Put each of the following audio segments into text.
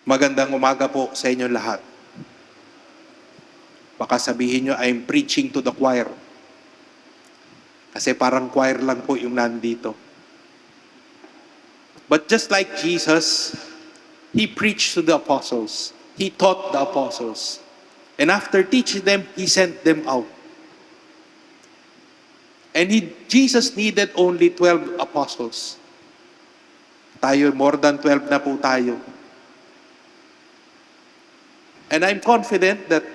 Magandang umaga po sa inyo lahat. Baka sabihin nyo, I'm preaching to the choir. Kasi parang choir lang po yung nandito. But just like Jesus, He preached to the apostles. He taught the apostles. And after teaching them, He sent them out. And Jesus needed only 12 apostles. Tayo, more than 12 na po tayo. And I'm confident that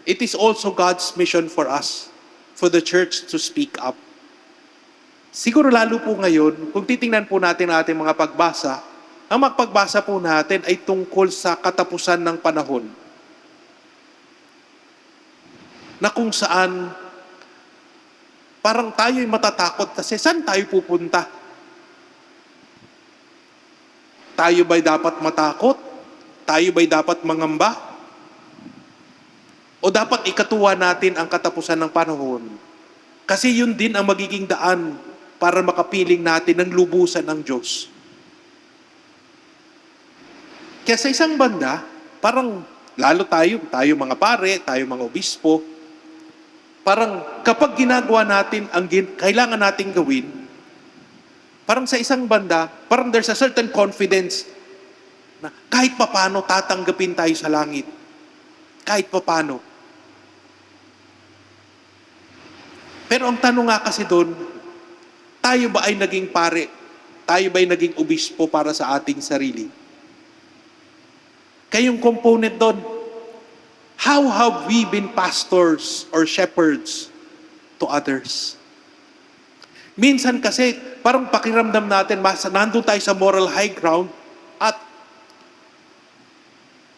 it is also God's mission for us, for the church to speak up. Siguro lalo po ngayon, kung titingnan po natin ang ating mga pagbasa, ang magpagbasa po natin ay tungkol sa katapusan ng panahon. Na kung saan, parang tayo'y matatakot kasi saan tayo pupunta? Tayo ba'y dapat matakot? Tayo ba'y dapat mangamba? O dapat ikatuwa natin ang katapusan ng panahon? Kasi yun din ang magiging daan para makapiling natin ng lubusan ng Diyos. Kaya sa isang banda, parang lalo tayo mga pare, tayo mga obispo, parang kapag ginagawa natin ang kailangan nating gawin, parang sa isang banda, parang there's a certain confidence na kahit papano tatanggapin tayo sa langit. Kahit papano. Pero ang tanong nga kasi doon, tayo ba ay naging pare? Tayo ba ay naging obispo para sa ating sarili? Kayong component doon, how have we been pastors or shepherds to others? Minsan kasi, parang pakiramdam natin, nandun tayo sa moral high ground at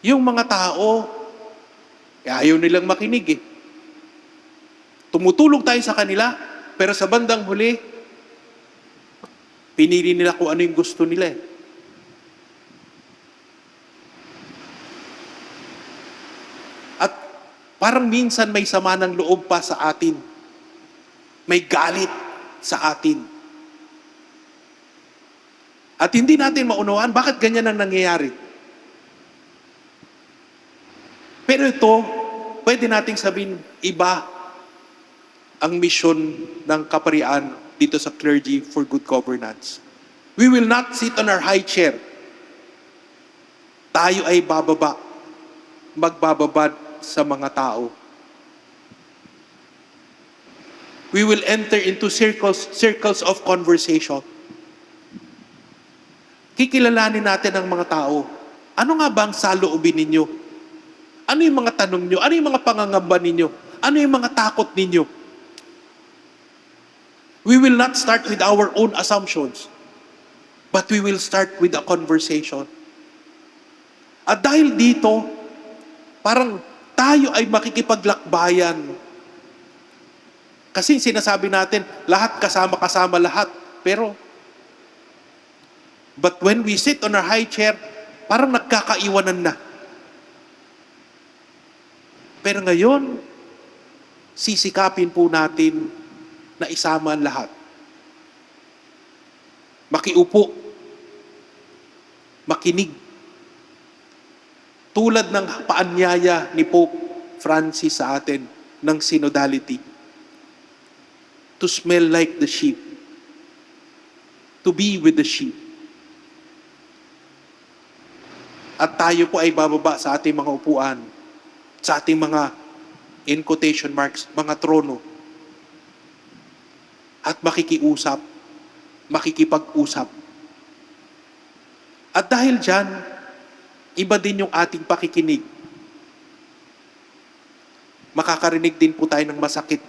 yung mga tao, ayaw nilang makinig eh. Tumutulong tayo sa kanila, pero sa bandang huli, pinili nila kung ano yung gusto nila eh. At parang minsan may sama ng loob pa sa atin. May galit sa atin. At hindi natin maunawaan bakit ganyan ang nangyayari. Pero ito, pwede nating sabihin, iba ang misyon ng kaparian dito sa Clergy for Good Governance. We will not sit on our high chair. Tayo ay bababa, magbababad sa mga tao. We will enter into circles of conversation. Kikilalanin natin ang mga tao. Ano nga ba ang saloobin ninyo? Ano yung mga tanong nyo? Ano yung mga pangangamba ninyo? Ano yung mga takot ninyo? We will not start with our own assumptions, but we will start with a conversation. At dahil dito, parang tayo ay makikipaglakbayan. Kasi sinasabi natin, lahat kasama lahat. But when we sit on our high chair, parang nagkakaiwanan na. Pero ngayon, sisikapin po natin na isama ang lahat. Makiupo. Makinig. Tulad ng paanyaya ni Pope Francis sa atin ng synodality. To smell like the sheep. To be with the sheep. At tayo po ay bababa sa ating mga upuan, sa ating mga, in quotation marks, mga trono. At makikiusap, makikipag-usap. At dahil dyan, iba din yung ating pakikinig. Makakarinig din po tayo ng masakit.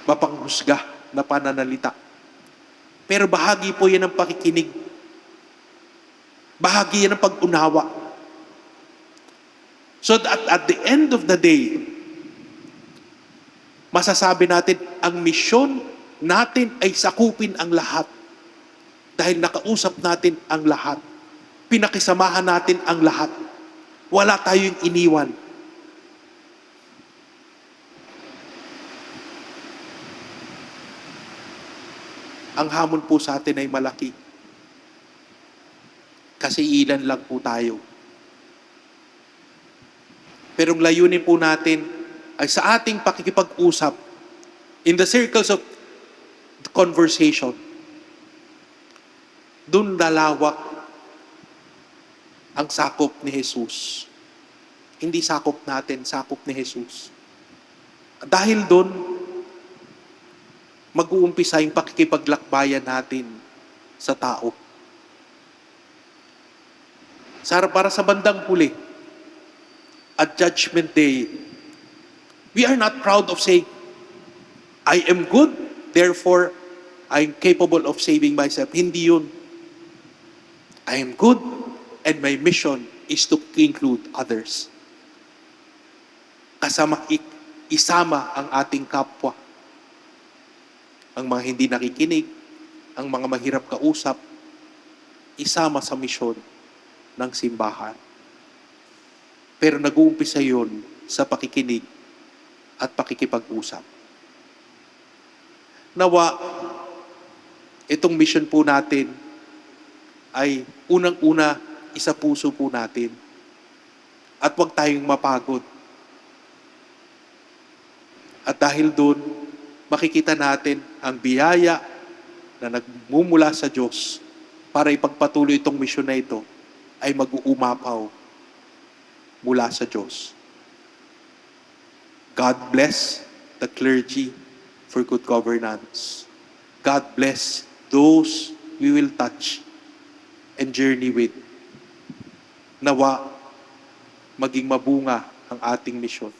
Mapanghusga na pananalita. Pero bahagi po yan ng pakikinig. Bahagi yan ng pag-unawa. So that at the end of the day, masasabi natin, ang misyon natin ay sakupin ang lahat. Dahil nakausap natin ang lahat. Pinakisamahan natin ang lahat. Wala tayong iniwan. Ang hamon po sa atin ay malaki. Kasi ilan lang po tayo. Pero ang layunin po natin ay sa ating pakikipag-usap in the circles of conversation, dun lalawak ang sakop ni Jesus. Hindi sakop natin, sakop ni Jesus. Dahil dun, mag-uumpisa yung pakikipaglakbayan natin sa tao. Para sa bandang huli, at Judgment Day, we are not proud of saying, I am good, therefore, I'm capable of saving myself. Hindi yun. I am good, and my mission is to include others. Isama ang ating kapwa. Ang mga hindi nakikinig, ang mga mahirap kausap, isama sa misyon ng simbahan. Pero nag-uumpisa yun sa pakikinig at pakikipag-usap. Nawa, itong mission po natin ay unang-una isa puso po natin. At huwag tayong mapagod. At dahil doon, makikita natin ang biyaya na nagmumula sa Diyos para ipagpatuloy itong misyon na ito ay mag-uumapaw mula sa Diyos. God bless the clergy for good governance. God bless those we will touch and journey with. Nawa, maging mabunga ang ating misyon.